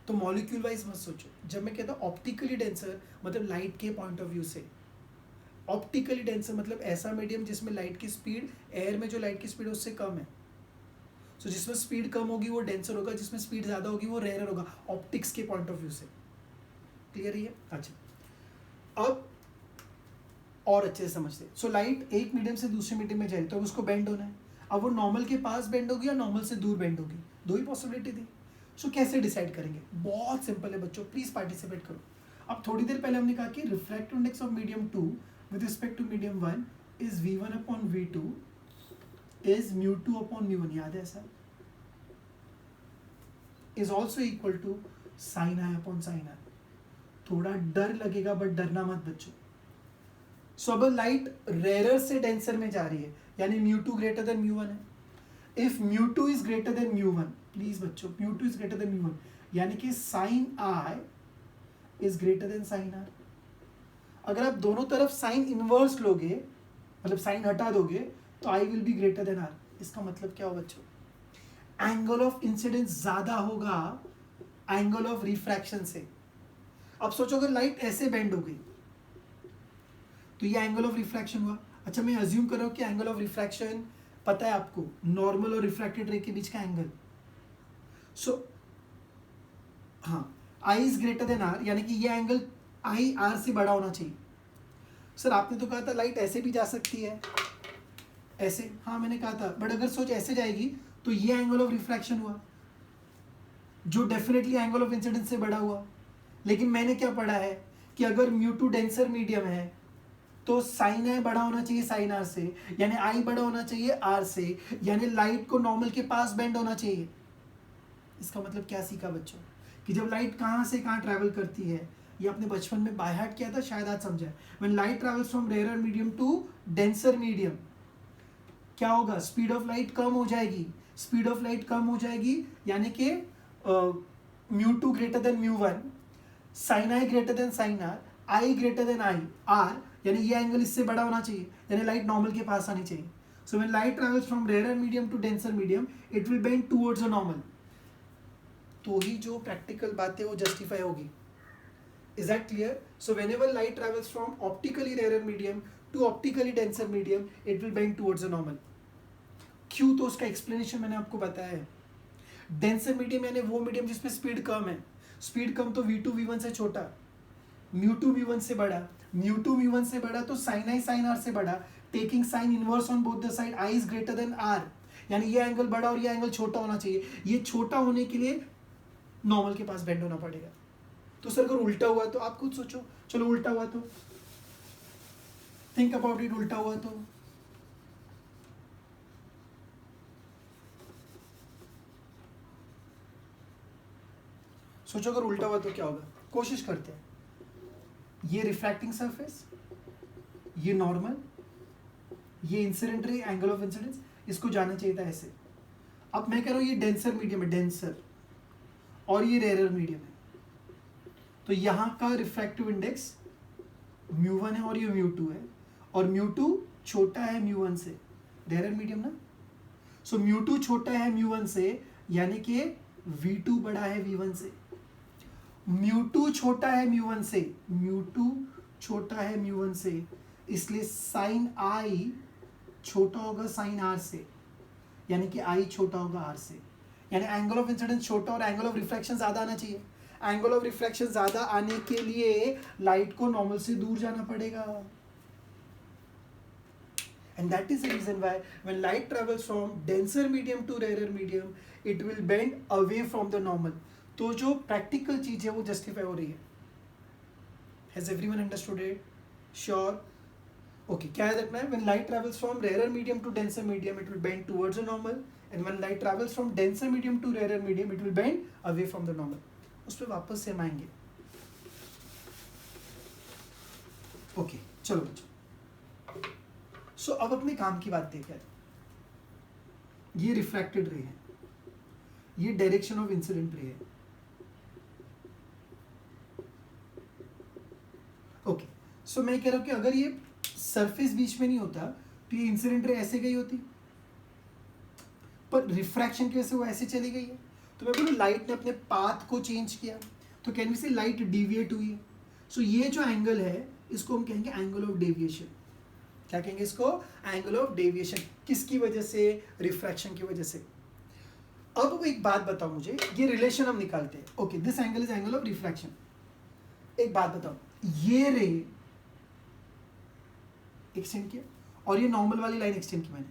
तो मॉलिक्यूल वाइज मत सोचो। जब मैं कहता हूँ ऑप्टिकली डेंसर मतलब लाइट के पॉइंट ऑफ व्यू से, ऑप्टिकली डेंसर मतलब ऐसा मीडियम जिसमें लाइट की स्पीड, एयर में जो लाइट की स्पीड है उससे कम है। सो जिसमें स्पीड कम होगी वो डेंसर होगा, जिसमें स्पीड ज़्यादा होगी वो रेयरर होगा ऑप्टिक्स के पॉइंट ऑफ व्यू से। क्लियर है? अच्छा, अब और अच्छे से समझते। सो लाइट एक मीडियम से दूसरे मीडियम में जाए तो उसको बेंड होना है। अब वो नॉर्मल के पास बेंड होगी या नॉर्मल से दूर बेंड होगी, दो ही पॉसिबिलिटी थी। सो कैसे डिसाइड करेंगे? बहुत सिंपल है बच्चों, प्लीज पार्टिसिपेट करो। अब थोड़ी देर पहले हमने कहा कि refractive index of medium 2 with respect to medium 1 is v1 upon v2 is μ2 upon μ1। याद है ऐसा? Is also equal to sine i upon sine i। थोड़ा डर लगेगा बट डरना मत बच्चों। सो अब लाइट रेयर से डेंसर में जा रही है, यानी μ2 ग्रेटर देन μ1 है. If μ2 is greater than μ1, please बच्चों, μ2 इज ग्रेटर देन μ1, यानी कि sine i is greater than sine r. अगर आप दोनों तरफ साइन इनवर्स लोगे, मतलब साइन हटा दोगे, तो i will be greater than r. इसका मतलब क्या हो बच्चों, एंगल ऑफ इंसिडेंस ज्यादा होगा एंगल ऑफ रिफ्रैक्शन से. अब सोचो अगर लाइट ऐसे बेंड हो गई तो ये एंगल ऑफ रिफ्रैक्शन हुआ. अच्छा, मैं अज्यूम कर रहा हूं कि एंगल ऑफ रिफ्रैक्शन पता है आपको, नॉर्मल और रिफ्रैक्टेड रे के बीच का एंगल. सो हाँ, आई इज ग्रेटर देन आर, यानी कि ये एंगल आई आर से बड़ा होना चाहिए. सर आपने तो कहा था लाइट ऐसे भी जा सकती है, ऐसे. हाँ मैंने कहा था, बट अगर सोच ऐसे जाएगी तो ये एंगल ऑफ रिफ्रैक्शन हुआ, जो डेफिनेटली एंगल ऑफ इंसिडेंस से बड़ा हुआ. लेकिन मैंने क्या पढ़ा है कि अगर μ2 डेंसर मीडियम है तो साइन आई बड़ा होना चाहिए साइन आर से, यानी आई बड़ा होना चाहिए आर से, यानी लाइट को नॉर्मल के पास बेंड होना चाहिए. इसका मतलब क्या सीखा बच्चों, कि जब लाइट कहाँ से कहाँ ट्रैवल करती है, ये आपने बचपन में बाय हार्ट किया था, शायद आज समझा. When light travels from rare medium to denser medium, क्या होगा, स्पीड ऑफ लाइट कम हो जाएगी. स्पीड ऑफ लाइट कम हो जाएगी यानी कि μ2 greater than μ1, sine i greater than sine r, i greater than i r, यानी ये एंगल इससे बड़ा होना चाहिए, यानी लाइट नॉर्मल के पास आनी चाहिए. So when light travels from rare medium to denser medium, it will bend towards a normal. तो ही जो प्रैक्टिकल बात है वो जस्टिफाई होगी. Is that clear? So whenever light travels from optically rare medium to optically denser medium, it will bend towards a normal. क्यों, तो उसका एक्सप्लेनेशन मैंने आपको बताया है. डेंसर मीडियम यानी वो मीडियम जिसमें स्पीड कम है. स्पीड कम तो v2 v1 से छोटा, μ2 v1 से बड़ा, μ2 v1 से बड़ा तो साइन आई साइन आर से बड़ा. Taking sine inverse on both the side, i is greater than r, यानी ये एंगल बड़ा और ये एंगल छोटा होना चाहिए. ये छोटा होने के लिए नॉर्मल के पास बेंड होना पड़ेगा. तो सर अगर उल्टा हुआ तो आप खुद सोचो. चलो उल्टा हुआ तो थिंक अबाउट इट. उल्टा हुआ तो सोचो अगर उल्टा हुआ तो क्या होगा. कोशिश करते हैं. ये रिफ्रैक्टिंग सरफेस, ये नॉर्मल, ये incident ray, angle of incidence, इसको जाना चाहिए था ऐसे. अब मैं कह रहा हूँ ये डेंसर मीडियम है, डेंसर, और ये रेयर मीडियम है. तो यहाँ का रिफ्रैक्टिव इंडेक्स μ1 है और ये μ2 है, और μ2 छोटा है μ1 से. रेयर मीडियम ना, सो μ2 छोटा है μ1 से, यानी कि v2 बड़ा है v1 से. μ2 छोटा है μ1 से, μ2 छोटा है μ1 से, इसलिए साइन आई छोटा होगा साइन आर से, यानी कि आई छोटा होगा आर से. यानी एंगल ऑफ इंसिडेंस छोटा और एंगल ऑफ रिफ्रैक्शन ज्यादा आना चाहिए. एंगल ऑफ रिफ्रैक्शन ज्यादा आने के लिए लाइट को नॉर्मल से दूर जाना पड़ेगा. And that is the reason why when light travels from denser medium to rarer medium, it will bend away from the normal. तो जो प्रैक्टिकल चीज है वो जस्टिफाई हो रही है. Has everyone understood it? Sure. Okay. क्या याद रखना है? When light travels from rarer medium to denser medium, it will bend towards the normal. And when light travels from denser medium to rarer medium, it will bend away from the normal. उस पर वापस से हम आएंगे. Okay. चलो बच्चों. सो अब अपने काम की बात देखें. ये रिफ्रैक्टेड रे है, ये डायरेक्शन ऑफ इंसिडेंट रे है. ओके, सो मैं कह रहा हूं कि अगर ये सरफेस बीच में नहीं होता तो ये इंसिडेंट रे ऐसे गई होती, पर रिफ्रैक्शन की वजह से वो ऐसे चली गई है. तो मैं बोलूँ लाइट ने अपने पाथ को चेंज किया, तो कैन वी से लाइट डिविएट हुई है. सो ये जो एंगल है इसको हम कहेंगे एंगल ऑफ डेविएशन. क्या कहेंगे इसको? Angle of deviation. किसकी वजह से? रिफ्रैक्शन की वजह से. अब एक बात बताओ मुझे, ये रिलेशन हम निकालते हैं. Okay, this angle is angle of refraction. एक बात बताओ, ये रे एक्सटेंड किया और ये नॉर्मल वाली लाइन एक्सटेंड की मैंने.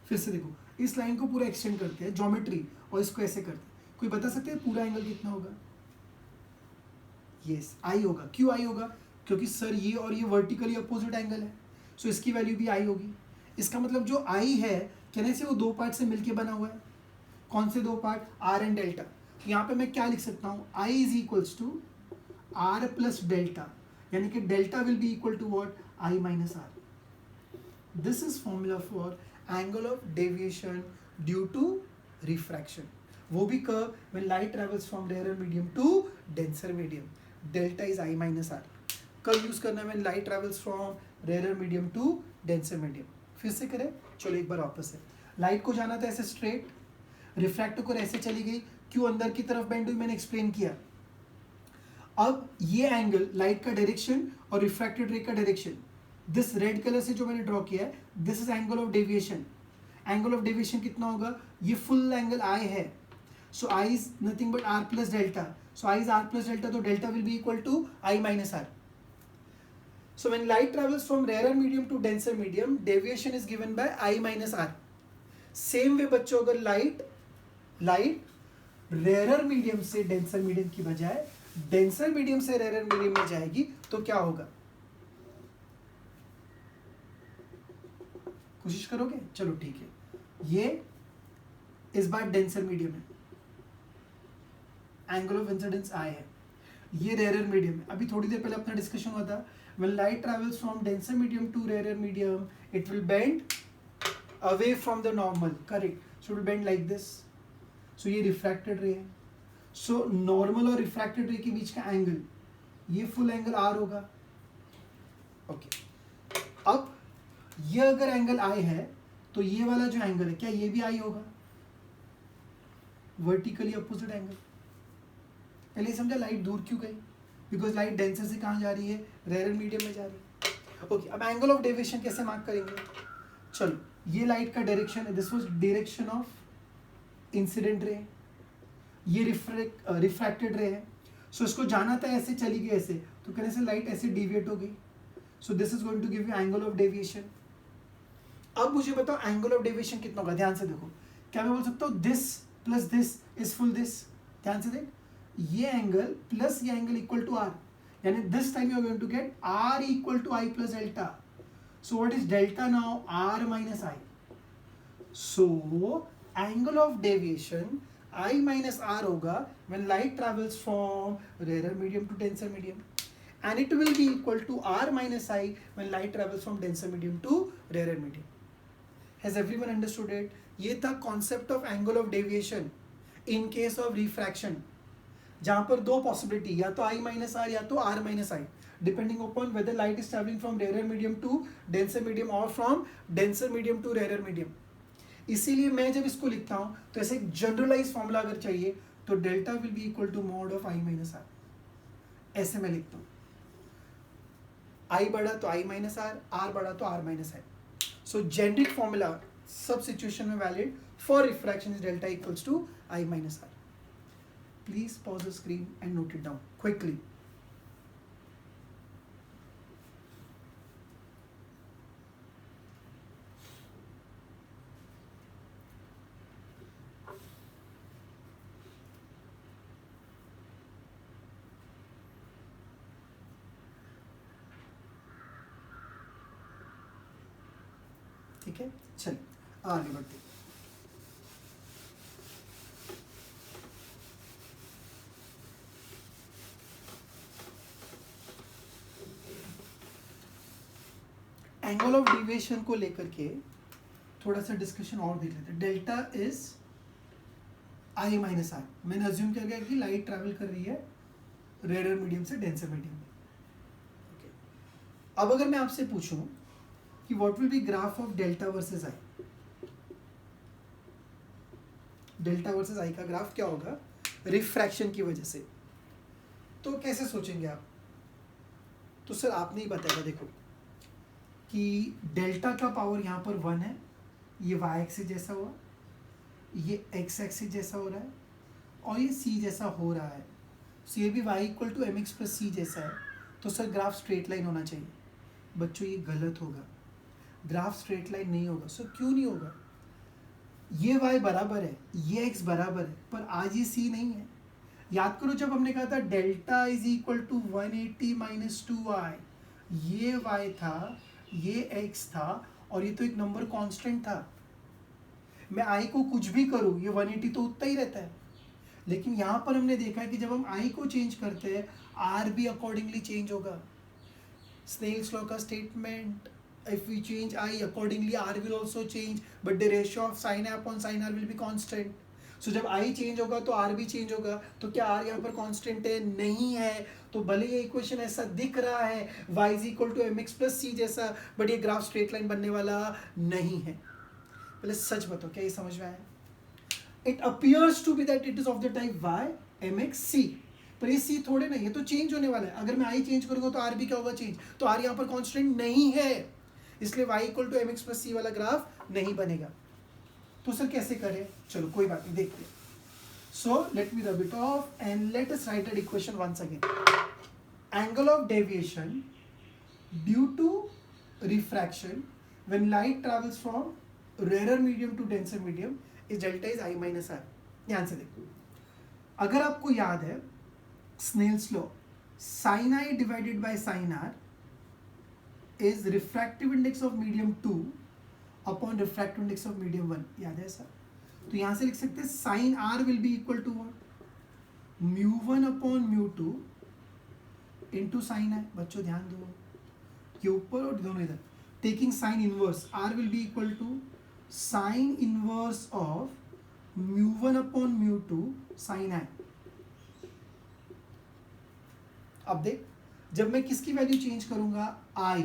फिर से देखो, इस लाइन को पूरा एक्सटेंड करते हैं ज्योमेट्री, और इसको ऐसे करते हैं. कोई बता सकते हैं पूरा एंगल कितना होगा? यस, आई होगा. क्यों आई होगा? क्योंकि सर ये और ये वर्टिकली अपोजिट एंगल है, सो इसकी वैल्यू भी आई होगी. इसका मतलब जो आई है कहने से वो दो पार्ट से मिलके बना हुआ है. कौन से दो पार्ट? Are and delta. तो यहाँ पे मैं क्या लिख सकता हूँ? I is equals to r plus delta, यानी कि delta will be equal to what? I minus R. This is formula for angle of deviation due to refraction. वो भी कब? When light travels from rarer medium to denser medium. Delta is I minus R. कब यूज करना है? When light travels from rarer medium to denser medium. फिर से करें, चलो एक बार वापस है. लाइट को जाना था ऐसे स्ट्रेट, रिफ्रैक्टर को ऐसे चली गई, क्यों अंदर की तरफ बेंड हुई, मैंने एक्सप्लेन किया. अब ये एंगल लाइट का डायरेक्शन और रिफ्रैक्टेड रे का डायरेक्शन, दिस रेड कलर से जो मैंने ड्रॉ किया है, this is angle of deviation. Angle of deviation कितना होगा? ये फुल एंगल आई है, so i is nothing but r plus delta. So i is r plus delta, तो delta will be equal to i minus r. So when light travels from rarer medium to denser medium, deviation is given by I minus R. Same way बच्चों, अगर लाइट rarer medium से denser medium की बजाय denser medium से rarer medium में जाएगी तो क्या होगा? कोशिश करोगे? चलो ठीक है. ये इस बार denser medium है, angle of incidence I है, ये rarer medium है. अभी थोड़ी देर पहले अपना डिस्कशन हुआ था, when light travels from denser medium to rarer medium, it will bend away from the normal, correct? So it will bend like this. So ये refracted ray है. So normal और refracted ray के बीच का एंगल, ये फुल एंगल R होगा. Okay. अब ये अगर एंगल I है तो ये वाला जो एंगल है, क्या ये भी I होगा? Vertically opposite angle. पहले समझा लाइट दूर क्यों गई? बिकॉज लाइट डेंसर से कहाँ जा रही है? रेयर मीडियम में जा रही है. ओके, अब एंगल ऑफ डेविएशन कैसे मार्क करेंगे? चलो, ये लाइट का डायरेक्शन है, this was direction of incident ray, ये रिफ्रैक्टेड रे है. सो इसको जाना था ऐसे, चली गई ऐसे, तो कहने से लाइट ऐसे डिविएट हो गई. So this is going to give you angle of deviation. अब मुझे बताओ एंगल ऑफ डेविएशन कितना होगा? ध्यान से देखो, क्या मैं बोल सकता हूँ this plus this is full this? ध्यान से देख, ये एंगल प्लस ये एंगल इक्वल टू आर, यानी this time you are going to get r equal to i plus delta. So what is delta now? R minus i. So angle of deviation i minus r होगा when light travels from rare medium to denser medium, and it will be equal to r minus i when light travels from denser medium to rare medium. Has everyone understood it? ये था concept of angle of deviation in case of refraction, जहां पर दो पॉसिबिलिटी, या तो I माइनस आर या तो R minus i, depending upon whether light is travelling from rare medium to denser medium और from denser medium to rare medium. इसीलिए मैं जब इसको लिखता हूं तो ऐसे एक जनरलाइज फॉर्मूला अगर चाहिए तो delta will be equal to mod of I minus r. ऐसे मैं लिखता हूँ, I बढ़ा तो I माइनस आर, R बढ़ा तो R minus i. So generic formula सब सिचुएशन में valid for refraction is delta equals to I minus r. Please pause the screen and note it down quickly. ठीक है, चलिए आगे बढ़ते हैं. एंगल ऑफ डेविएशन को लेकर के थोड़ा सा डिस्कशन और देख लेते हैं. Delta is i minus r. मैंने अज्यूम कर गया कि लाइट ट्रैवल कर रही है रेयर मीडियम से डेंसर मीडियम में. ओके, अब अगर मैं आपसे पूछूं कि what will be graph of delta versus i, delta versus i का ग्राफ क्या होगा रिफ्रैक्शन की वजह से, तो कैसे सोचेंगे आप? तो सर आपने ही बताया, देखो कि डेल्टा का पावर यहाँ पर 1 है, ये वाई एक्सिस जैसा हुआ, ये एक्स एक्सिस जैसा हो रहा है, और ये सी जैसा हो रहा है. सो ये भी y equal to m x plus c जैसा है. तो सर ग्राफ स्ट्रेट लाइन होना चाहिए. बच्चों ये गलत होगा, ग्राफ स्ट्रेट लाइन नहीं होगा. सो क्यों नहीं होगा? ये वाई बराबर है, ये एक्स बराबर है, पर आज ये सी नहीं है. याद करो जब हमने कहा था delta is equal to 180 minus 2y, ये y था, ये x था, और ये तो एक नंबर कांस्टेंट था. मैं i को कुछ भी करूँ, ये 180 तो उतना ही रहता है. लेकिन यहाँ पर हमने देखा है कि जब हम i को चेंज करते हैं, r भी अकॉर्डिंगली चेंज होगा. Snell's law का statement, if we change I accordingly R will also change, but the ratio of sin A upon sin R will be constant. So जब I change होगा तो R भी change होगा, तो क्या R यहाँ पर constant है? नहीं है. तो भले ये इक्वेशन ऐसा दिख रहा है y is equal to mx plus c जैसा, बट ये ग्राफ स्ट्रेट लाइन बनने वाला नहीं है. पहले सच बताओ, क्या ये समझ में आया? It appears to be that it is of the type y mx c, पर ये c थोड़े नहीं, ये तो चेंज होने वाला है. अगर मैं i चेंज करूंगा तो r भी क्या होगा? चेंज. तो r यहाँ पर कांस्टेंट नहीं है, इसलिए y equal to mx plus c वाला ग्राफ नहीं बनेगा. तो सर कैसे करें? चलो कोई बात नहीं, देखते हैं. So let me rub it off and let us write an equation once again. Angle of deviation due to refraction when light travels from rarer medium to denser medium is delta is I minus R. ध्यान से देखो, अगर आपको याद है Snell's law, sin I divided by sin R is refractive index of medium 2 upon refractive index of medium 1. याद है सर? तो यहाँ से लिख सकते हैं sin R will be equal to what? mu1 upon mu2 into sin I. बच्चों ध्यान दो, ये ऊपर और दोनों इधर. Taking sin inverse, R will be equal to sin inverse of mu1 upon mu2 sin I. अब देख, जब मैं किसकी वैल्यू चेंज करूंगा? I.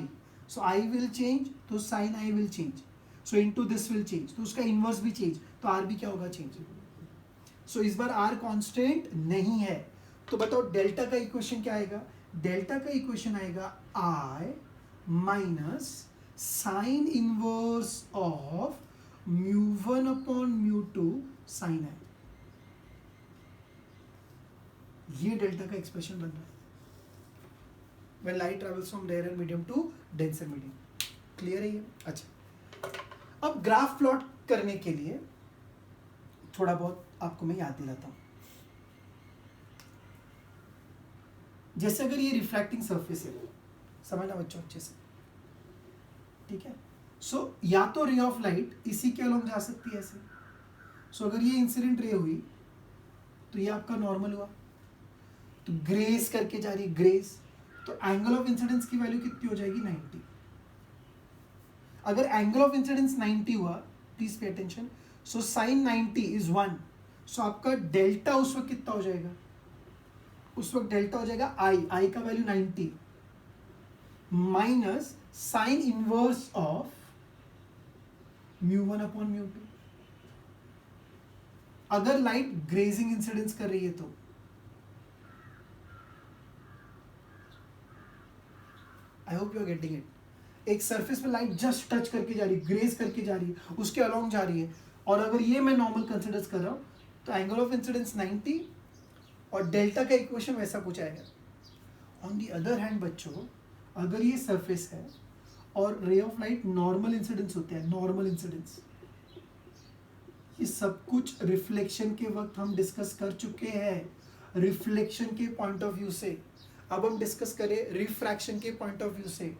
So I will change, तो sin I will change. So into this will change, तो उसका इनवर्स भी चेंज, तो R भी क्या होगा? चेंज. So इस बार R कांस्टेंट नहीं है. तो बताओ डेल्टा का इक्वेशन क्या आएगा? डेल्टा का इक्वेशन आएगा I minus sine inverse of mu1 upon mu2 sin I. ये डेल्टा का एक्सप्रेशन बन रहा है when light travels from rarer medium to denser medium. Clear है ये? अच्छा, अब ग्राफ प्लॉट करने के लिए थोड़ा बहुत आपको मैं याद दिलाता हूं. जैसे अगर ये रिफ्रैक्टिंग सरफेस है, समझना बच्चों अच्छे से, ठीक है? सो या तो रे ऑफ लाइट इसी के अलोंग जा सकती है ऐसे. सो अगर ये इंसिडेंट रे हुई तो ये आपका नॉर्मल हुआ, तो ग्रेस करके जा रही है, ग्रेस. तो एंगल ऑफ इंसिडेंस की वैल्यू कितनी हो जाएगी? 90. अगर एंगल ऑफ इंसिडेंस 90 हुआ, please pay attention, so sine 90 is 1. सो आपका डेल्टा उस वक्त कितना हो जाएगा? उस वक्त डेल्टा हो जाएगा आई का value 90 minus sine inverse of mu1 upon mu2. अगर लाइट ग्रेजिंग इंसिडेंस कर रही है तो I hope you are getting it. एक सरफेस पे लाइट जस्ट टच करके जा रही है, ग्रेज करके जा रही है, उसके अलोंग जा रही है, और अगर ये मैं नॉर्मल कंसिडर कर रहा हूं तो एंगल ऑफ इंसिडेंस 90 और डेल्टा का इक्वेशन वैसा कुछ आएगा. ऑन दी अदर हैंड बच्चों, अगर ये सरफेस है और रे ऑफ लाइट नॉर्मल इंसिडेंस होते हैं, नॉर्मल इंसिडेंस, ये सब कुछ रिफ्लेक्शन के वक्त हम डिस्कस कर चुके हैं, रिफ्लेक्शन के पॉइंट ऑफ व्यू से. अब हम डिस्कस करें रिफ्रैक्शन के पॉइंट ऑफ व्यू से.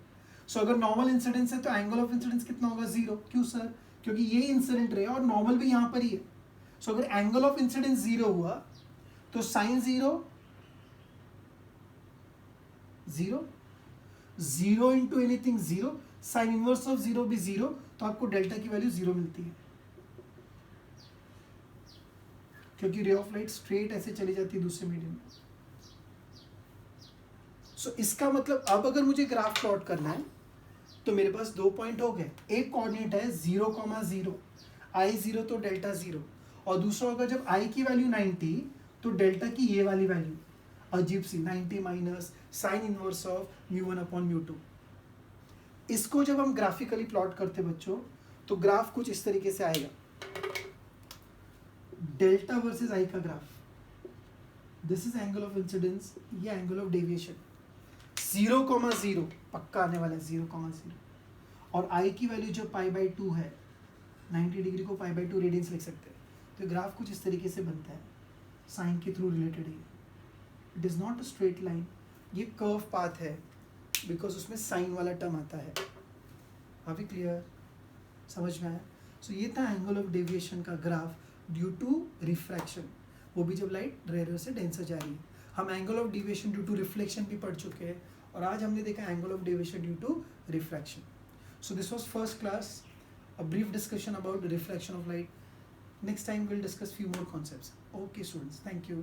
सो अगर नॉर्मल इंसिडेंस है तो एंगल ऑफ इंसिडेंस कितना होगा? 0. क्यों सर? क्योंकि ये इंसिडेंट रे और नॉर्मल भी यहाँ पर ही है. सो अगर एंगल ऑफ इंसिडेंस 0 हुआ तो sine 0 0 0 into anything 0, sine inverse of 0 भी 0, तो आपको डेल्टा की वैल्यू 0 मिलती है, क्योंकि रे ऑफ लाइट स्ट्रेट ऐसे चली जाती है दूसरे मीडियम में. सो इसका मतलब अब अगर मुझे ग्राफ प्लॉट करना है तो मेरे पास दो पॉइंट हो गए. एक कोऑर्डिनेट है 0,0, I0 तो डेल्टा 0, और दूसरा होगा जब I की वैल्यू 90 तो डेल्टा की ये वाली वैल्यू अजीब सी 90 minus sine inverse of mu1 upon mu2. इसको जब हम ग्राफिकली प्लॉट करते बच्चों तो ग्राफ कुछ इस तरीके से आएगा, डेल्टा वर्सेस I का graph. This is angle of incidence, ये एंगल ऑफ डेविएशन 0,0 पक्का आने वाला है 0,0, और I की वैल्यू जो π/2 है, 90 डिग्री को π/2 रेडियंस लिख सकते हैं. तो ग्राफ कुछ इस तरीके से बनता है, साइन के थ्रू रिलेटेड है. It is not a straight line, ये कर्व पाथ है, बिकॉज उसमें साइन वाला टर्म आता है. Are we clear? समझ में आया? सो ये था एंगल ऑफ डेविएशन का ग्राफ ड्यू टू रिफ्रैक्शन, वो भी जब लाइट रेयर से डेंसर जा रही है. हम angle of deviation due to reflection भी पढ़ चुके हैं, और आज हमने देखा angle of deviation due to refraction. So this was first class, a brief discussion about the reflection of light. Next time we'll discuss few more concepts. Okay students, thank you.